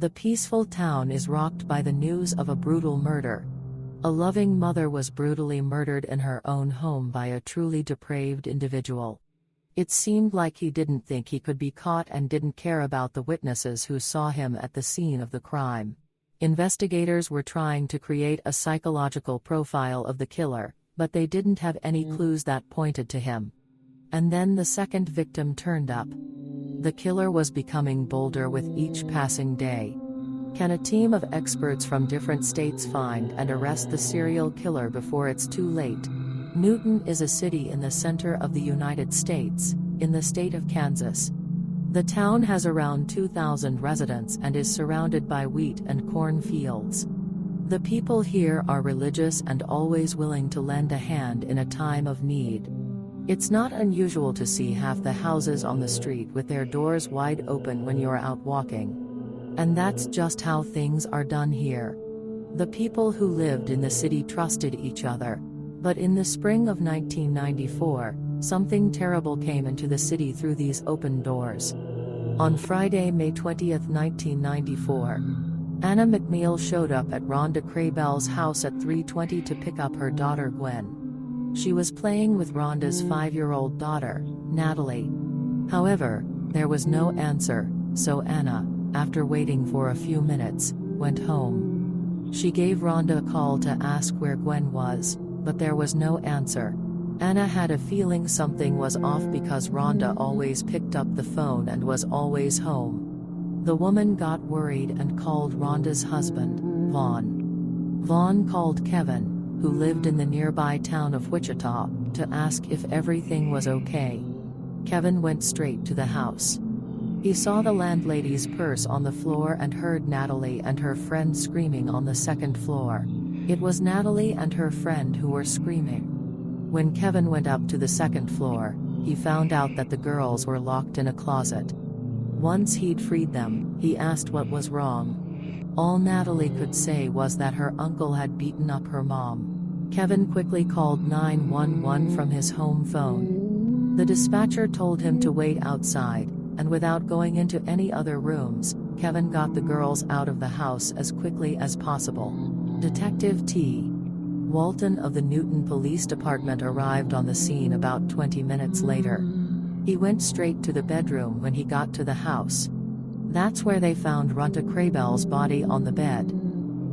The peaceful town is rocked by the news of a brutal murder. A loving mother was brutally murdered in her own home by a truly depraved individual. It seemed like he didn't think he could be caught and didn't care about the witnesses who saw him at the scene of the crime. Investigators were trying to create a psychological profile of the killer, but they didn't have any clues that pointed to him. And then the second victim turned up. The killer was becoming bolder with each passing day. Can a team of experts from different states find and arrest the serial killer before it's too late? Newton is a city in the center of the United States, in the state of Kansas. The town has around 2,000 residents and is surrounded by wheat and corn fields. The people here are religious and always willing to lend a hand in a time of need. It's not unusual to see half the houses on the street with their doors wide open when you're out walking. And that's just how things are done here. The people who lived in the city trusted each other. But in the spring of 1994, something terrible came into the city through these open doors. On Friday, May 20, 1994, Anna McNeil showed up at Rhonda Craybell's house at 3:20 to pick up her daughter Gwen. She was playing with Rhonda's 5-year-old daughter, Natalie. However, there was no answer, so Anna, after waiting for a few minutes, went home. She gave Rhonda a call to ask where Gwen was, but there was no answer. Anna had a feeling something was off because Rhonda always picked up the phone and was always home. The woman got worried and called Rhonda's husband, Vaughn. Vaughn called Kevin, who lived in the nearby town of Wichita, to ask if everything was okay. Kevin went straight to the house. He saw the landlady's purse on the floor and heard Natalie and her friend screaming on the second floor. It was Natalie and her friend who were screaming. When Kevin went up to the second floor, he found out that the girls were locked in a closet. Once he'd freed them, he asked what was wrong. All Natalie could say was that her uncle had beaten up her mom. Kevin quickly called 911 from his home phone. The dispatcher told him to wait outside, and without going into any other rooms, Kevin got the girls out of the house as quickly as possible. Detective T. Walton of the Newton Police Department arrived on the scene about 20 minutes later. He went straight to the bedroom when he got to the house. That's where they found Rhonda Craybell's body on the bed.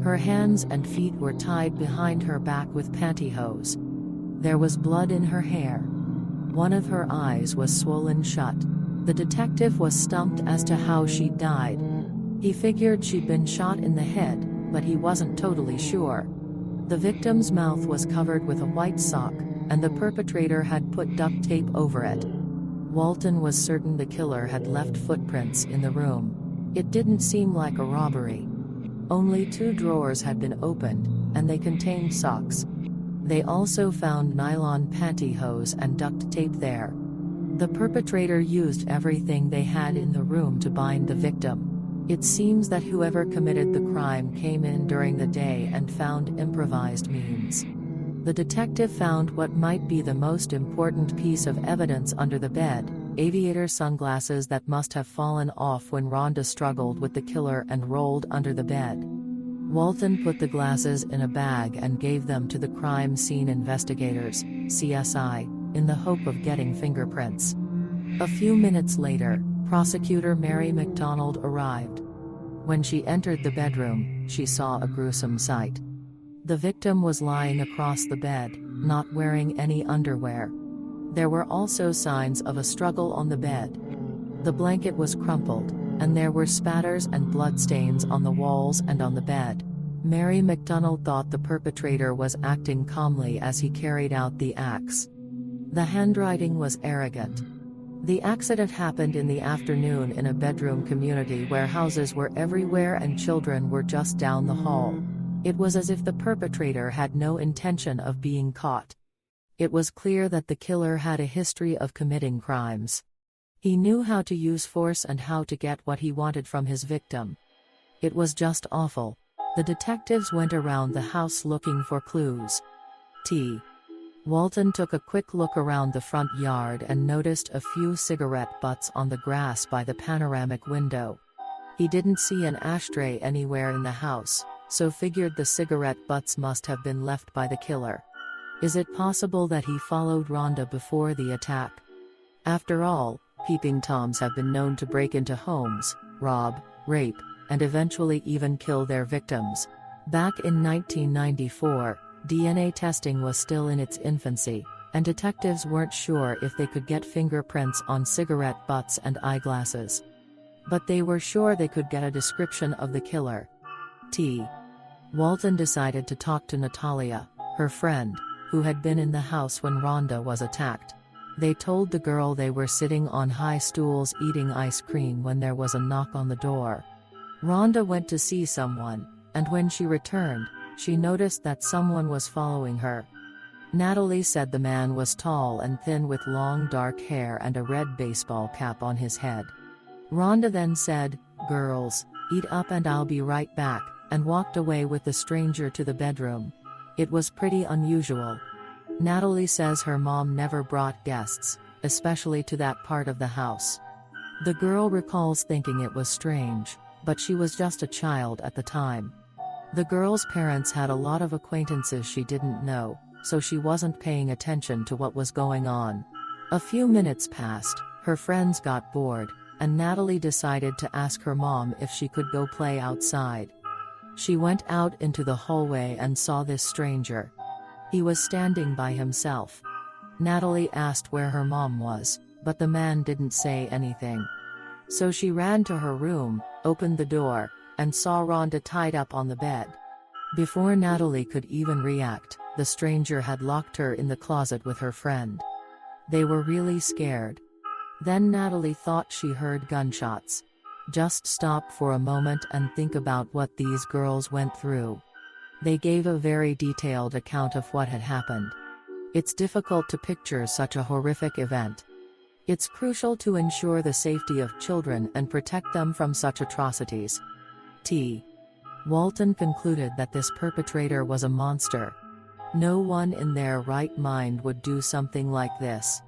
Her hands and feet were tied behind her back with pantyhose. There was blood in her hair. One of her eyes was swollen shut. The detective was stumped as to how she died. He figured she'd been shot in the head, but he wasn't totally sure. The victim's mouth was covered with a white sock, and the perpetrator had put duct tape over it. Walton was certain the killer had left footprints in the room. It didn't seem like a robbery. Only 2 drawers had been opened, and they contained socks. They also found nylon pantyhose and duct tape there. The perpetrator used everything they had in the room to bind the victim. It seems that whoever committed the crime came in during the day and found improvised means. The detective found what might be the most important piece of evidence under the bed: aviator sunglasses that must have fallen off when Rhonda struggled with the killer and rolled under the bed. Walton put the glasses in a bag and gave them to the crime scene investigators, CSI, in the hope of getting fingerprints. A few minutes later, prosecutor Mary McDonald arrived. When she entered the bedroom, she saw a gruesome sight. The victim was lying across the bed, not wearing any underwear. There were also signs of a struggle on the bed. The blanket was crumpled, and there were spatters and bloodstains on the walls and on the bed. Mary McDonald thought the perpetrator was acting calmly as he carried out the acts. The handwriting was arrogant. The accident happened in the afternoon in a bedroom community where houses were everywhere and children were just down the hall. It was as if the perpetrator had no intention of being caught. It was clear that the killer had a history of committing crimes. He knew how to use force and how to get what he wanted from his victim. It was just awful. The detectives went around the house looking for clues. T. Walton took a quick look around the front yard and noticed a few cigarette butts on the grass by the panoramic window. He didn't see an ashtray anywhere in the house, so figured the cigarette butts must have been left by the killer. Is it possible that he followed Rhonda before the attack? After all, peeping Toms have been known to break into homes, rob, rape, and eventually even kill their victims. Back in 1994, DNA testing was still in its infancy, and detectives weren't sure if they could get fingerprints on cigarette butts and eyeglasses. But they were sure they could get a description of the killer. Walton decided to talk to Natalia, her friend, who had been in the house when Rhonda was attacked. They told the girl they were sitting on high stools eating ice cream when there was a knock on the door. Rhonda went to see someone, and when she returned, she noticed that someone was following her. Natalie said the man was tall and thin with long dark hair and a red baseball cap on his head. Rhonda then said, "Girls, eat up and I'll be right back," and walked away with the stranger to the bedroom. It was pretty unusual. Natalie says her mom never brought guests, especially to that part of the house. The girl recalls thinking it was strange, but she was just a child at the time. The girl's parents had a lot of acquaintances she didn't know, so she wasn't paying attention to what was going on. A few minutes passed, her friends got bored, and Natalie decided to ask her mom if she could go play outside. She went out into the hallway and saw this stranger. He was standing by himself. Natalie asked where her mom was, but the man didn't say anything. So she ran to her room, opened the door, and saw Rhonda tied up on the bed. Before Natalie could even react, the stranger had locked her in the closet with her friend. They were really scared. Then Natalie thought she heard gunshots. Just stop for a moment and think about what these girls went through. They gave a very detailed account of what had happened. It's difficult to picture such a horrific event. It's crucial to ensure the safety of children and protect them from such atrocities. Walton concluded that this perpetrator was a monster. No one in their right mind would do something like this.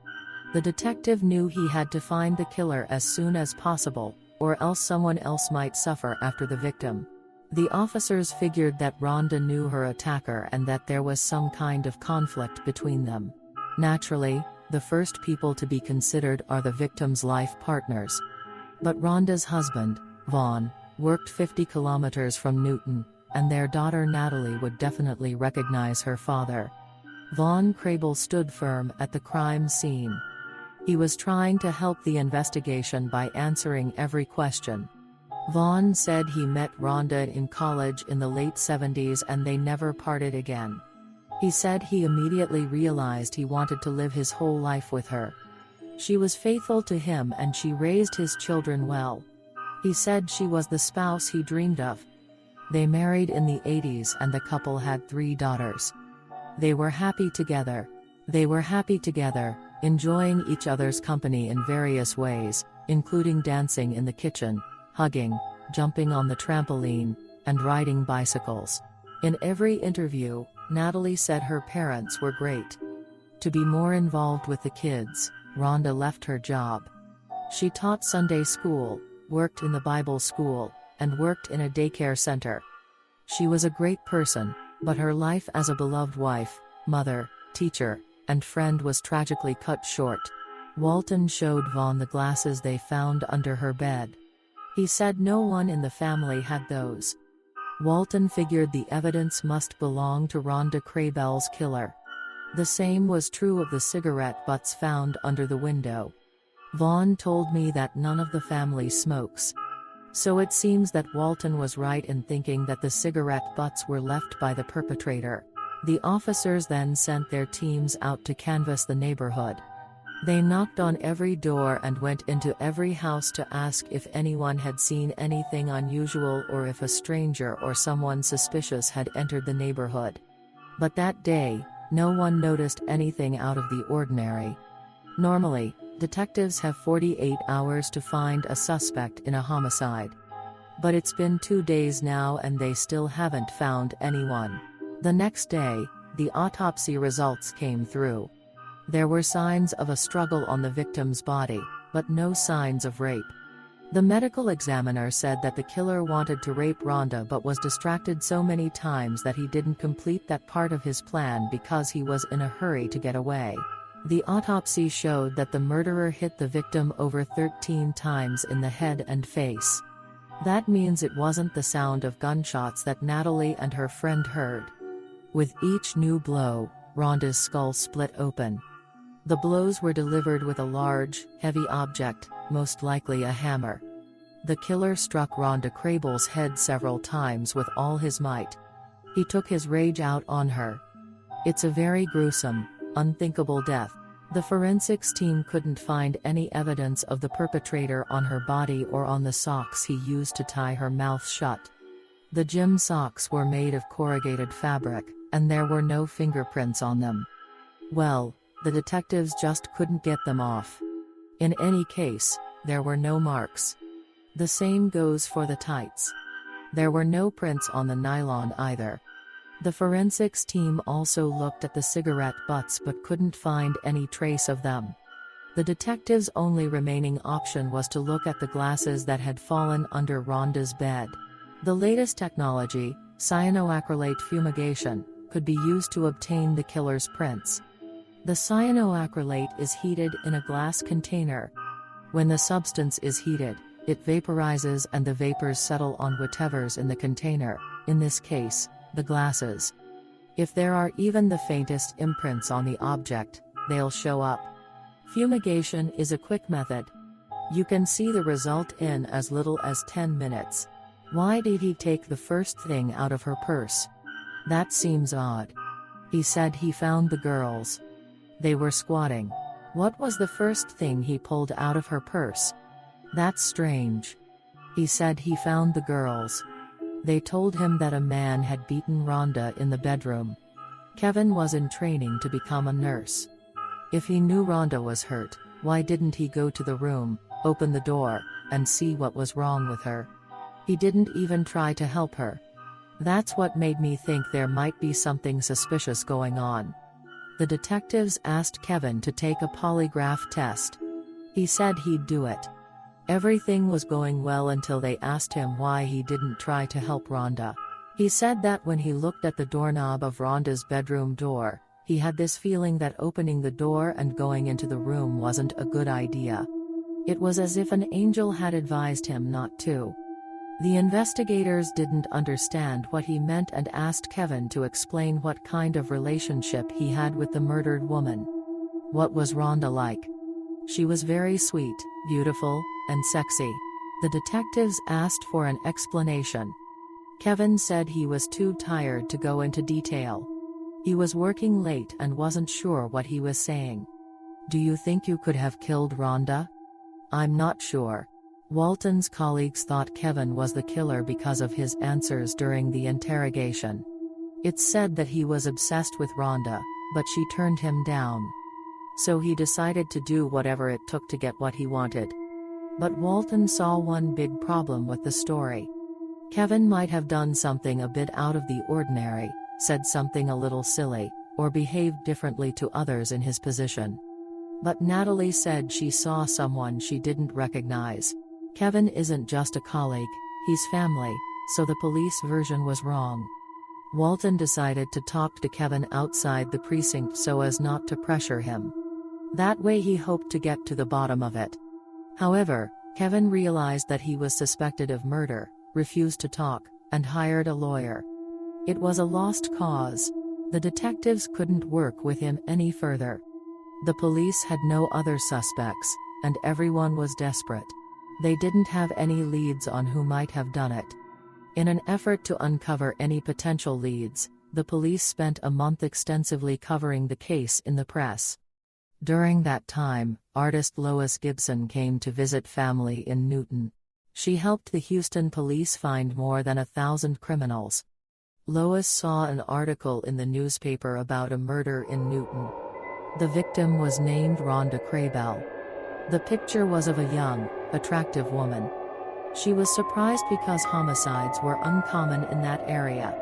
The detective knew he had to find the killer as soon as possible, or else someone else might suffer after the victim. The officers figured that Rhonda knew her attacker and that there was some kind of conflict between them. Naturally, the first people to be considered are the victim's life partners. But Rhonda's husband, Vaughn, worked 50 kilometers from Newton, and their daughter Natalie would definitely recognize her father. Vaughn Crable stood firm at the crime scene. He was trying to help the investigation by answering every question. Vaughn said he met Rhonda in college in the late 70s and they never parted again. He said he immediately realized he wanted to live his whole life with her. She was faithful to him and she raised his children well. He said she was the spouse he dreamed of. They married in the 80s and the couple had 3 daughters. They were happy together. Enjoying each other's company in various ways, including dancing in the kitchen, hugging, jumping on the trampoline, and riding bicycles. In every interview, Natalie said her parents were great. To be more involved with the kids, Rhonda left her job. She taught Sunday school, worked in the Bible school, and worked in a daycare center. She was a great person, but her life as a beloved wife, mother, teacher, and friend was tragically cut short. Walton showed Vaughn the glasses they found under her bed. He said no one in the family had those. Walton figured the evidence must belong to Rhonda Crable's killer. The same was true of the cigarette butts found under the window. Vaughn told me that none of the family smokes. So it seems that Walton was right in thinking that the cigarette butts were left by the perpetrator. The officers then sent their teams out to canvass the neighborhood. They knocked on every door and went into every house to ask if anyone had seen anything unusual or if a stranger or someone suspicious had entered the neighborhood. But that day, no one noticed anything out of the ordinary. Normally, detectives have 48 hours to find a suspect in a homicide. But it's been 2 days now and they still haven't found anyone. The next day, the autopsy results came through. There were signs of a struggle on the victim's body, but no signs of rape. The medical examiner said that the killer wanted to rape Rhonda but was distracted so many times that he didn't complete that part of his plan because he was in a hurry to get away. The autopsy showed that the murderer hit the victim over 13 times in the head and face. That means it wasn't the sound of gunshots that Natalie and her friend heard. With each new blow, Rhonda's skull split open. The blows were delivered with a large, heavy object, most likely a hammer. The killer struck Rhonda Crable's head several times with all his might. He took his rage out on her. It's a very gruesome, unthinkable death. The forensics team couldn't find any evidence of the perpetrator on her body or on the socks he used to tie her mouth shut. The gym socks were made of corrugated fabric, and there were no fingerprints on them. Well, the detectives just couldn't get them off. In any case, there were no marks. The same goes for the tights. There were no prints on the nylon either. The forensics team also looked at the cigarette butts but couldn't find any trace of them. The detectives' only remaining option was to look at the glasses that had fallen under Rhonda's bed. The latest technology, cyanoacrylate fumigation, could be used to obtain the killer's prints. The cyanoacrylate is heated in a glass container. When the substance is heated, it vaporizes and the vapors settle on whatever's in the container, in this case, the glasses. If there are even the faintest imprints on the object, they'll show up. Fumigation is a quick method. You can see the result in as little as 10 minutes. Why did he take the first thing out of her purse? That seems odd. He said he found the girls. They were squatting. What was the first thing he pulled out of her purse? That's strange. He said he found the girls. They told him that a man had beaten Rhonda in the bedroom. Kevin was in training to become a nurse. If he knew Rhonda was hurt, why didn't he go to the room, open the door, and see what was wrong with her? He didn't even try to help her. That's what made me think there might be something suspicious going on. The detectives asked Kevin to take a polygraph test. He said he'd do it. Everything was going well until they asked him why he didn't try to help Rhonda. He said that when he looked at the doorknob of Rhonda's bedroom door, he had this feeling that opening the door and going into the room wasn't a good idea. It was as if an angel had advised him not to. The investigators didn't understand what he meant and asked Kevin to explain what kind of relationship he had with the murdered woman. What was Rhonda like? She was very sweet, beautiful, and sexy. The detectives asked for an explanation. Kevin said he was too tired to go into detail. He was working late and wasn't sure what he was saying. Do you think you could have killed Rhonda? I'm not sure. Walton's colleagues thought Kevin was the killer because of his answers during the interrogation. It's said that he was obsessed with Rhonda, but she turned him down. So he decided to do whatever it took to get what he wanted. But Walton saw one big problem with the story. Kevin might have done something a bit out of the ordinary, said something a little silly, or behaved differently to others in his position. But Natalie said she saw someone she didn't recognize. Kevin isn't just a colleague, he's family, so the police version was wrong. Walton decided to talk to Kevin outside the precinct so as not to pressure him. That way he hoped to get to the bottom of it. However, Kevin realized that he was suspected of murder, refused to talk, and hired a lawyer. It was a lost cause. The detectives couldn't work with him any further. The police had no other suspects, and everyone was desperate. They didn't have any leads on who might have done it. In an effort to uncover any potential leads, the police spent a month extensively covering the case in the press. During that time, artist Lois Gibson came to visit family in Newton. She helped the Houston police find more than 1,000 criminals. Lois saw an article in the newspaper about a murder in Newton. The victim was named Rhonda Crable. The picture was of a young, attractive woman. She was surprised because homicides were uncommon in that area.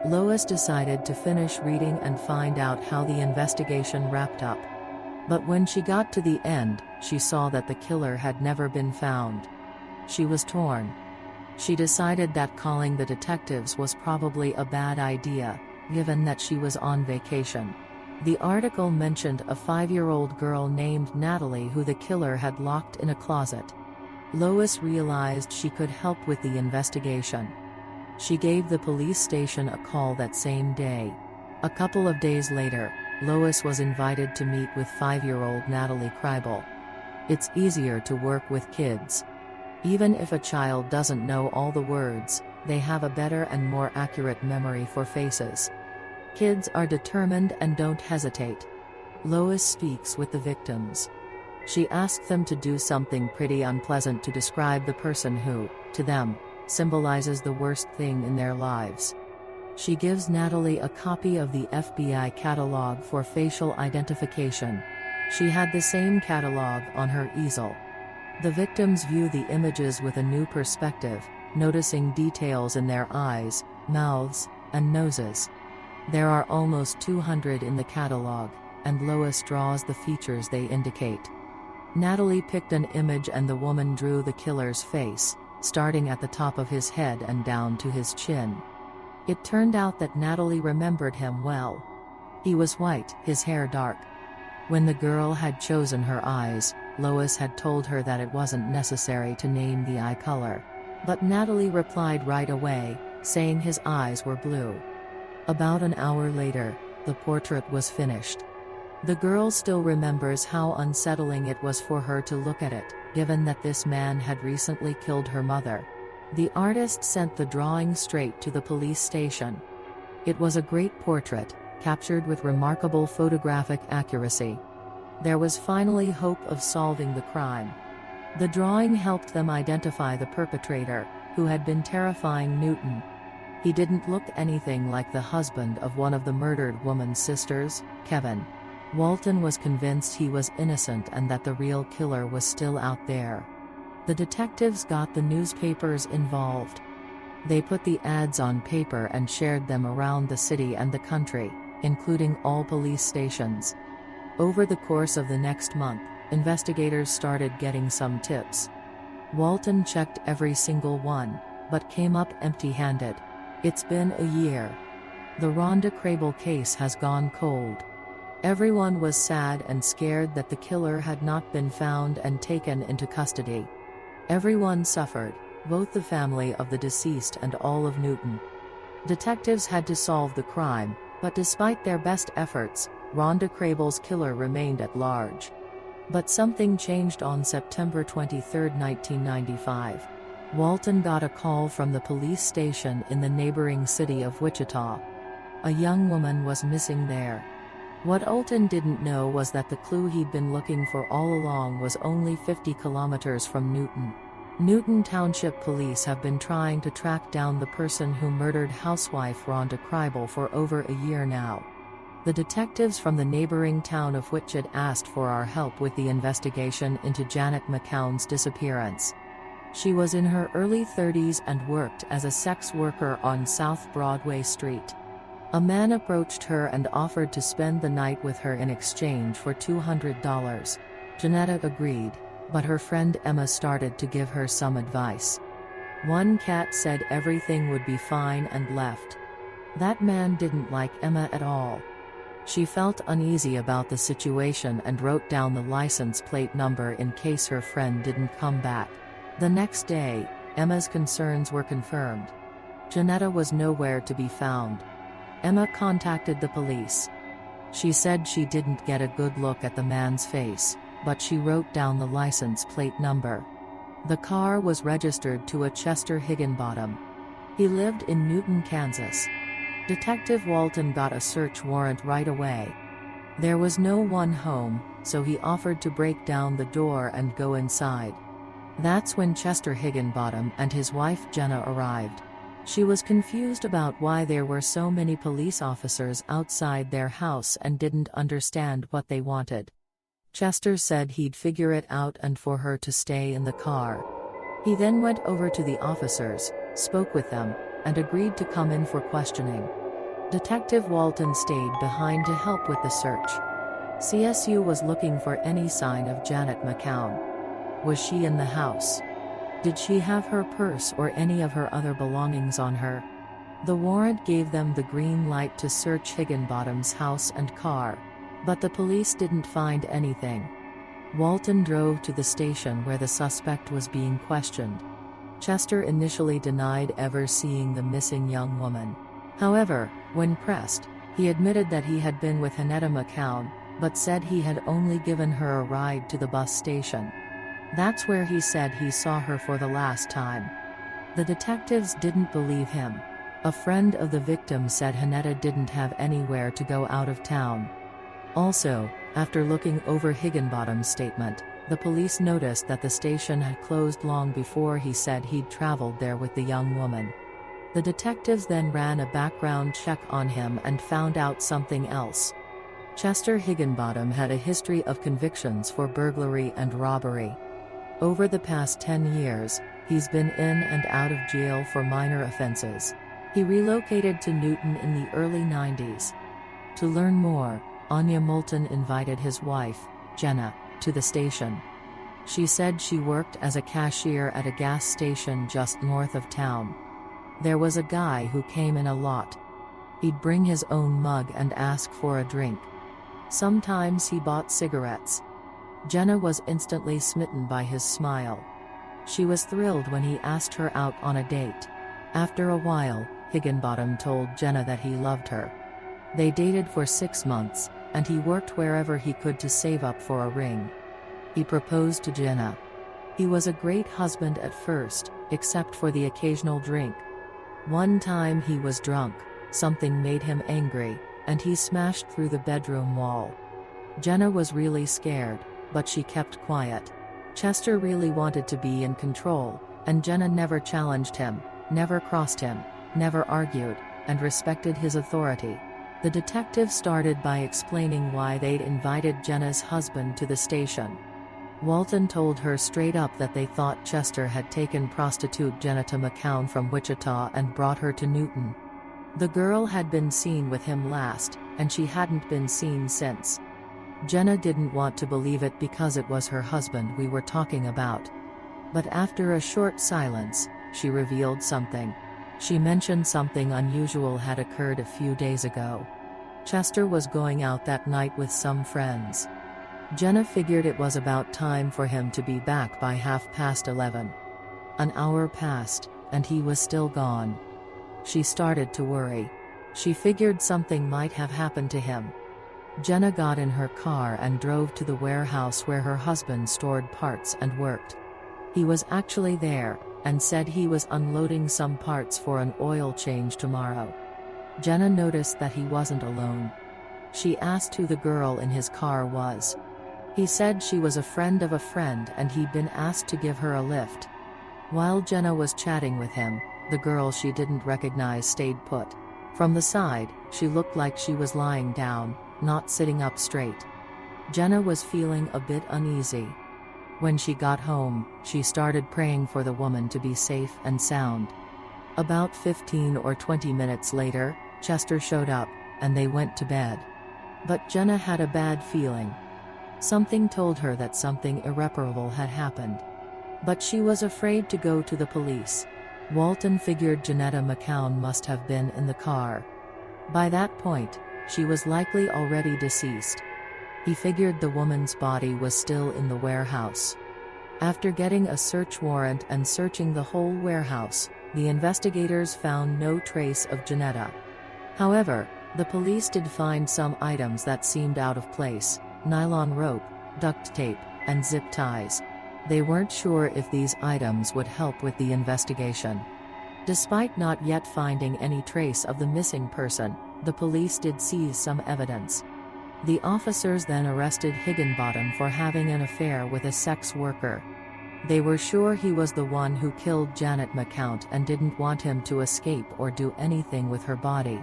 Lois decided to finish reading and find out how the investigation wrapped up. But when she got to the end, she saw that the killer had never been found. She was torn. She decided that calling the detectives was probably a bad idea, given that she was on vacation. The article mentioned a 5-year-old girl named Natalie who the killer had locked in a closet. Lois realized she could help with the investigation. She gave the police station a call that same day. A couple of days later, Lois was invited to meet with 5-year-old Natalie Kribel. It's easier to work with kids. Even if a child doesn't know all the words, they have a better and more accurate memory for faces. Kids are determined and don't hesitate. Lois speaks with the victims. She asks them to do something pretty unpleasant to describe the person who, to them, symbolizes the worst thing in their lives. She gives Natalie a copy of the FBI catalog for facial identification. She had the same catalog on her easel. The victims view the images with a new perspective, noticing details in their eyes, mouths, and noses. There are almost 200 in the catalog, and Lois draws the features they indicate. Natalie picked an image and the woman drew the killer's face, starting at the top of his head and down to his chin. It turned out that Natalie remembered him well. He was white, his hair dark. When the girl had chosen her eyes, Lois had told her that it wasn't necessary to name the eye color. But Natalie replied right away, saying his eyes were blue. About an hour later, the portrait was finished. The girl still remembers how unsettling it was for her to look at it, given that this man had recently killed her mother. The artist sent the drawing straight to the police station. It was a great portrait, captured with remarkable photographic accuracy. There was finally hope of solving the crime. The drawing helped them identify the perpetrator, who had been terrifying Newton. He didn't look anything like the husband of one of the murdered woman's sisters, Kevin. Walton was convinced he was innocent and that the real killer was still out there. The detectives got the newspapers involved. They put the ads on paper and shared them around the city and the country, including all police stations. Over the course of the next month, investigators started getting some tips. Walton checked every single one, but came up empty-handed. It's been a year. The Rhonda Kribel case has gone cold. Everyone was sad and scared that the killer had not been found and taken into custody. Everyone suffered, both the family of the deceased and all of Newton. Detectives had to solve the crime, but despite their best efforts, Rhonda Kribel's killer remained at large. But something changed on September 23, 1995. Walton got a call from the police station in the neighboring city of Wichita. A young woman was missing there. What Walton didn't know was that the clue he'd been looking for all along was only 50 kilometers from Newton. Newton Township Police have been trying to track down the person who murdered housewife Rhonda Kribel for over a year now. The detectives from the neighboring town of Wichita asked for our help with the investigation into Janet McCown's disappearance. She was in her early 30s and worked as a sex worker on South Broadway Street. A man approached her and offered to spend the night with her in exchange for $200. Janetta agreed, but her friend Emma started to give her some advice. One cat said everything would be fine and left. That man didn't like Emma at all. She felt uneasy about the situation and wrote down the license plate number in case her friend didn't come back. The next day, Emma's concerns were confirmed. Janetta was nowhere to be found. Emma contacted the police. She said she didn't get a good look at the man's face, but she wrote down the license plate number. The car was registered to a Chester Higginbottom. He lived in Newton, Kansas. Detective Walton got a search warrant right away. There was no one home, so he offered to break down the door and go inside. That's when Chester Higginbottom and his wife Jenna arrived. She was confused about why there were so many police officers outside their house and didn't understand what they wanted. Chester said he'd figure it out and for her to stay in the car. He then went over to the officers, spoke with them, and agreed to come in for questioning. Detective Walton stayed behind to help with the search. CSU was looking for any sign of Janet McCown. Was she in the house? Did she have her purse or any of her other belongings on her? The warrant gave them the green light to search Higginbottom's house and car. But the police didn't find anything. Walton drove to the station where the suspect was being questioned. Chester initially denied ever seeing the missing young woman. However, when pressed, he admitted that he had been with Hannetta McCown, but said he had only given her a ride to the bus station. That's where he said he saw her for the last time. The detectives didn't believe him. A friend of the victim said Hannetta didn't have anywhere to go out of town. Also, after looking over Higginbottom's statement, the police noticed that the station had closed long before he said he'd traveled there with the young woman. The detectives then ran a background check on him and found out something else. Chester Higginbottom had a history of convictions for burglary and robbery. Over the past 10 years, he's been in and out of jail for minor offenses. He relocated to Newton in the early 90s. To learn more, Anya Moulton invited his wife, Jenna, to the station. She said she worked as a cashier at a gas station just north of town. There was a guy who came in a lot. He'd bring his own mug and ask for a drink. Sometimes he bought cigarettes. Jenna was instantly smitten by his smile. She was thrilled when he asked her out on a date. After a while, Higginbottom told Jenna that he loved her. They dated for 6 months, and he worked wherever he could to save up for a ring. He proposed to Jenna. He was a great husband at first, except for the occasional drink. One time he was drunk, something made him angry, and he smashed through the bedroom wall. Jenna was really scared, but she kept quiet. Chester really wanted to be in control, and Jenna never challenged him, never crossed him, never argued, and respected his authority. The detective started by explaining why they'd invited Jenna's husband to the station. Walton told her straight up that they thought Chester had taken prostitute Hannetta McCown from Wichita and brought her to Newton. The girl had been seen with him last, and she hadn't been seen since. Jenna didn't want to believe it because it was her husband we were talking about. But after a short silence, she revealed something. She mentioned something unusual had occurred a few days ago. Chester was going out that night with some friends. Jenna figured it was about time for him to be back by 11:30. An hour passed, and he was still gone. She started to worry. She figured something might have happened to him. Jenna got in her car and drove to the warehouse where her husband stored parts and worked. He was actually there, and said he was unloading some parts for an oil change tomorrow. Jenna noticed that he wasn't alone. She asked who the girl in his car was. He said she was a friend of a friend and he'd been asked to give her a lift. While Jenna was chatting with him, the girl she didn't recognize stayed put. From the side, she looked like she was lying down, not sitting up straight. Jenna was feeling a bit uneasy. When she got home, she started praying for the woman to be safe and sound. About 15 or 20 minutes later, Chester showed up, and they went to bed. But Jenna had a bad feeling. Something told her that something irreparable had happened. But she was afraid to go to the police. Walton figured Hannetta McCown must have been in the car. By that point, she was likely already deceased. He figured the woman's body was still in the warehouse. After getting a search warrant and searching the whole warehouse, the investigators found no trace of Hannetta. However, the police did find some items that seemed out of place: nylon rope, duct tape, and zip ties. They weren't sure if these items would help with the investigation. Despite not yet finding any trace of the missing person, the police did seize some evidence. The officers then arrested Higginbottom for having an affair with a sex worker. They were sure he was the one who killed Janet McCown and didn't want him to escape or do anything with her body.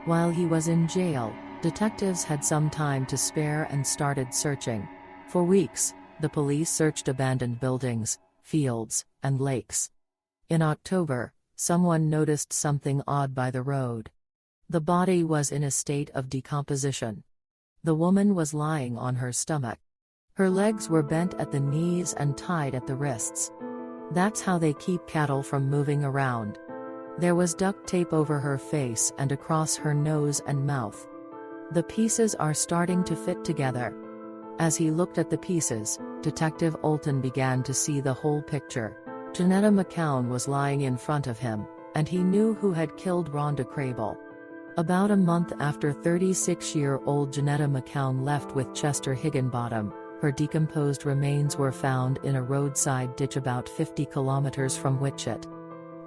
While he was in jail, detectives had some time to spare and started searching. For weeks, the police searched abandoned buildings, fields, and lakes. In October, someone noticed something odd by the road. The body was in a state of decomposition. The woman was lying on her stomach. Her legs were bent at the knees and tied at the wrists. That's how they keep cattle from moving around. There was duct tape over her face and across her nose and mouth. The pieces are starting to fit together. As he looked at the pieces, Detective Olton began to see the whole picture. Janetta McCown was lying in front of him, and he knew who had killed Rhonda Crable. About a month after 36-year-old Janetta McCown left with Chester Higginbottom, her decomposed remains were found in a roadside ditch about 50 kilometers from Wichita.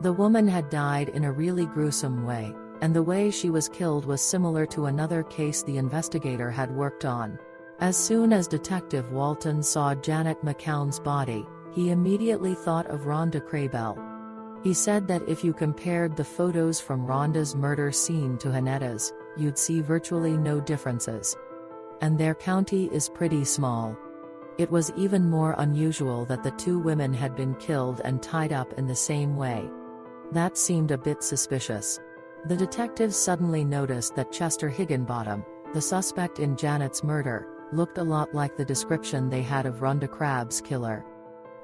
The woman had died in a really gruesome way, and the way she was killed was similar to another case the investigator had worked on. As soon as Detective Walton saw Janet McCown's body, he immediately thought of Rhonda Crable. He said that if you compared the photos from Rhonda's murder scene to Janetta's, you'd see virtually no differences. And their county is pretty small. It was even more unusual that the two women had been killed and tied up in the same way. That seemed a bit suspicious. The detectives suddenly noticed that Chester Higginbottom, the suspect in Janet's murder, looked a lot like the description they had of Rhonda Crab's killer.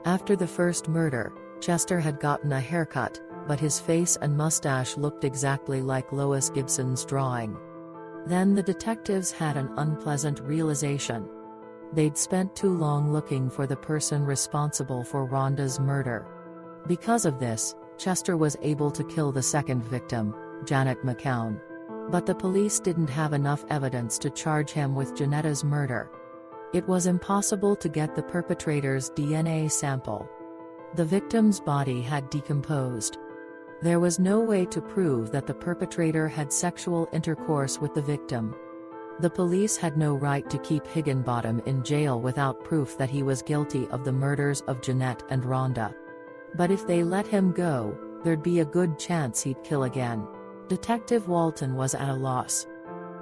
After the first murder, Chester had gotten a haircut, but his face and mustache looked exactly like Lois Gibson's drawing. Then the detectives had an unpleasant realization. They'd spent too long looking for the person responsible for Rhonda's murder. Because of this, Chester was able to kill the second victim, Janet McCown. But the police didn't have enough evidence to charge him with Janetta's murder. It was impossible to get the perpetrator's DNA sample. The victim's body had decomposed. There was no way to prove that the perpetrator had sexual intercourse with the victim. The police had no right to keep Higginbottom in jail without proof that he was guilty of the murders of Janette and Rhonda. But if they let him go, there'd be a good chance he'd kill again. Detective Walton was at a loss.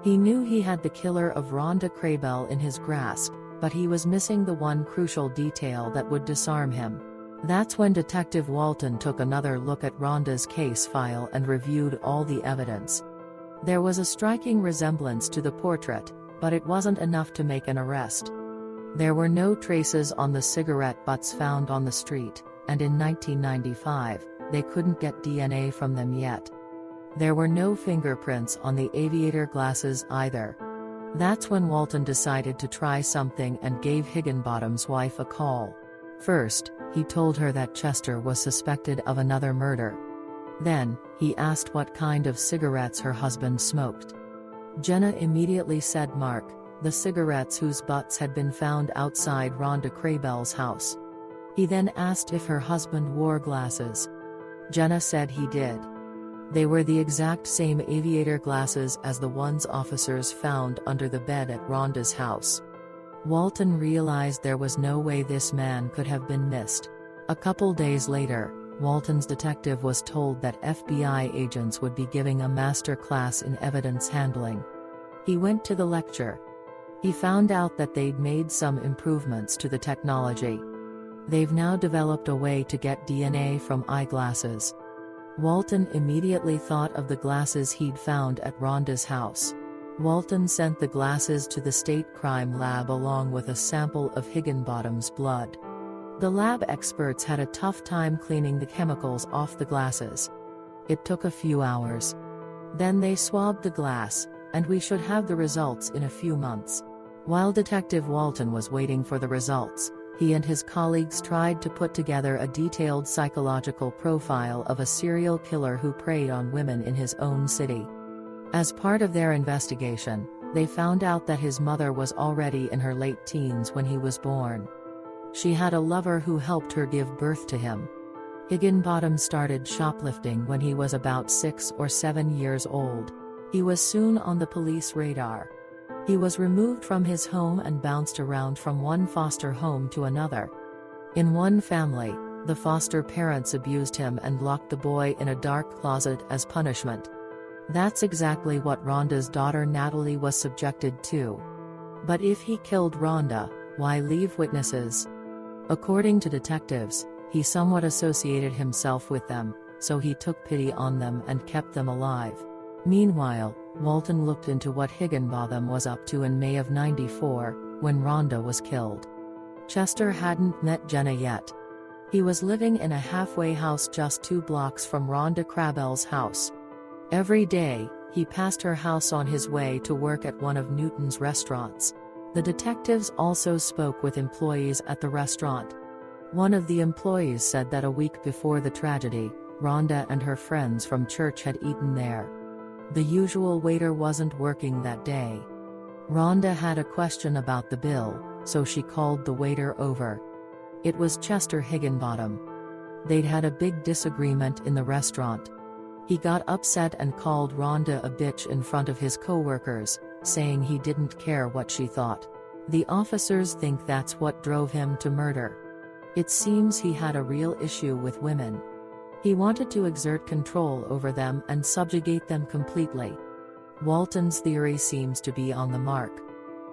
He knew he had the killer of Rhonda Crable in his grasp, but he was missing the one crucial detail that would disarm him. That's when Detective Walton took another look at Rhonda's case file and reviewed all the evidence. There was a striking resemblance to the portrait, but it wasn't enough to make an arrest. There were no traces on the cigarette butts found on the street, and in 1995, they couldn't get DNA from them yet. There were no fingerprints on the aviator glasses either. That's when Walton decided to try something and gave Higginbottom's wife a call. First, he told her that Chester was suspected of another murder. Then, he asked what kind of cigarettes her husband smoked. Jenna immediately said Mark, the cigarettes whose butts had been found outside Rhonda Crable's house. He then asked if her husband wore glasses. Jenna said he did. They were the exact same aviator glasses as the ones officers found under the bed at Rhonda's house. Walton realized there was no way this man could have been missed. A couple days later, Walton's detective was told that FBI agents would be giving a master class in evidence handling. He went to the lecture. He found out that they'd made some improvements to the technology. They've now developed a way to get DNA from eyeglasses. Walton immediately thought of the glasses he'd found at Rhonda's house. Walton sent the glasses to the state crime lab along with a sample of Higginbottom's blood. The lab experts had a tough time cleaning the chemicals off the glasses. It took a few hours. Then they swabbed the glass, and we should have the results in a few months. While Detective Walton was waiting for the results, he and his colleagues tried to put together a detailed psychological profile of a serial killer who preyed on women in his own city. As part of their investigation, they found out that his mother was already in her late teens when he was born. She had a lover who helped her give birth to him. Higginbottom started shoplifting when he was about 6 or 7 years old. He was soon on the police radar. He was removed from his home and bounced around from one foster home to another. In one family, the foster parents abused him and locked the boy in a dark closet as punishment. That's exactly what Rhonda's daughter Natalie was subjected to. But if he killed Rhonda, why leave witnesses? According to detectives, he somewhat associated himself with them, so he took pity on them and kept them alive. Meanwhile, Walton looked into what Higginbottom was up to in May of '94, when Rhonda was killed. Chester hadn't met Jenna yet. He was living in a halfway house just 2 blocks from Rhonda Crabell's house. Every day, he passed her house on his way to work at one of Newton's restaurants. The detectives also spoke with employees at the restaurant. One of the employees said that a week before the tragedy, Rhonda and her friends from church had eaten there. The usual waiter wasn't working that day. Rhonda had a question about the bill, so she called the waiter over. It was Chester Higginbottom. They'd had a big disagreement in the restaurant. He got upset and called Rhonda a bitch in front of his coworkers, saying he didn't care what she thought. The officers think that's what drove him to murder. It seems he had a real issue with women. He wanted to exert control over them and subjugate them completely. Walton's theory seems to be on the mark.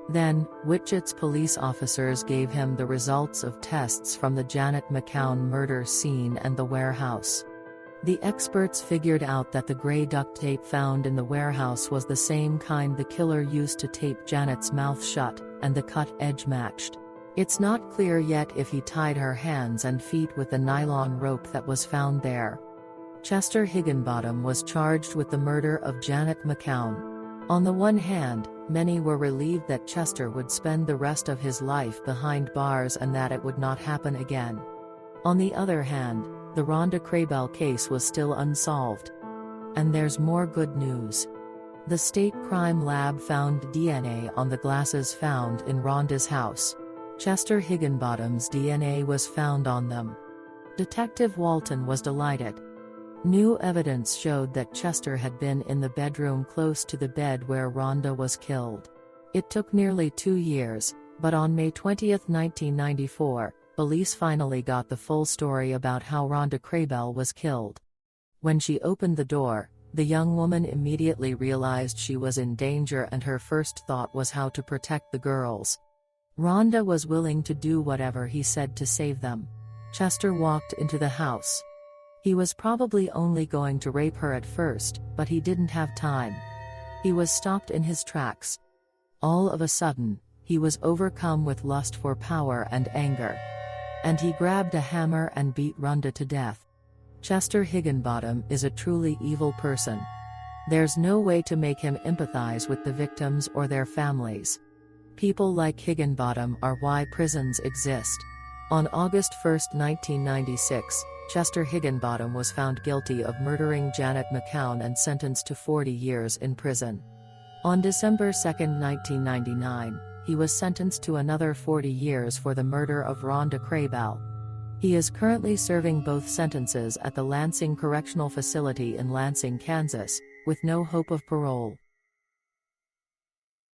Then, Wichett's police officers gave him the results of tests from the Janet McCown murder scene and the warehouse. The experts figured out that the gray duct tape found in the warehouse was the same kind the killer used to tape Janet's mouth shut, and the cut edge matched. It's not clear yet if he tied her hands and feet with the nylon rope that was found there. Chester Higginbottom was charged with the murder of Janet McCown. On the one hand, many were relieved that Chester would spend the rest of his life behind bars and that it would not happen again. On the other hand, the Rhonda Crabell case was still unsolved. And there's more good news. The state crime lab found DNA on the glasses found in Rhonda's house. Chester Higginbottom's DNA was found on them. Detective Walton was delighted. New evidence showed that Chester had been in the bedroom close to the bed where Rhonda was killed. It took nearly 2 years, but on May 20, 1994, police finally got the full story about how Rhonda Crabell was killed. When she opened the door, the young woman immediately realized she was in danger and her first thought was how to protect the girls. Rhonda was willing to do whatever he said to save them. Chester walked into the house. He was probably only going to rape her at first, but he didn't have time. He was stopped in his tracks. All of a sudden, he was overcome with lust for power and anger. And he grabbed a hammer and beat Rhonda to death. Chester Higginbottom is a truly evil person. There's no way to make him empathize with the victims or their families. People like Higginbottom are why prisons exist. On August 1, 1996, Chester Higginbottom was found guilty of murdering Janet McCown and sentenced to 40 years in prison. On December 2, 1999, he was sentenced to another 40 years for the murder of Rhonda Crabell. He is currently serving both sentences at the Lansing Correctional Facility in Lansing, Kansas, with no hope of parole.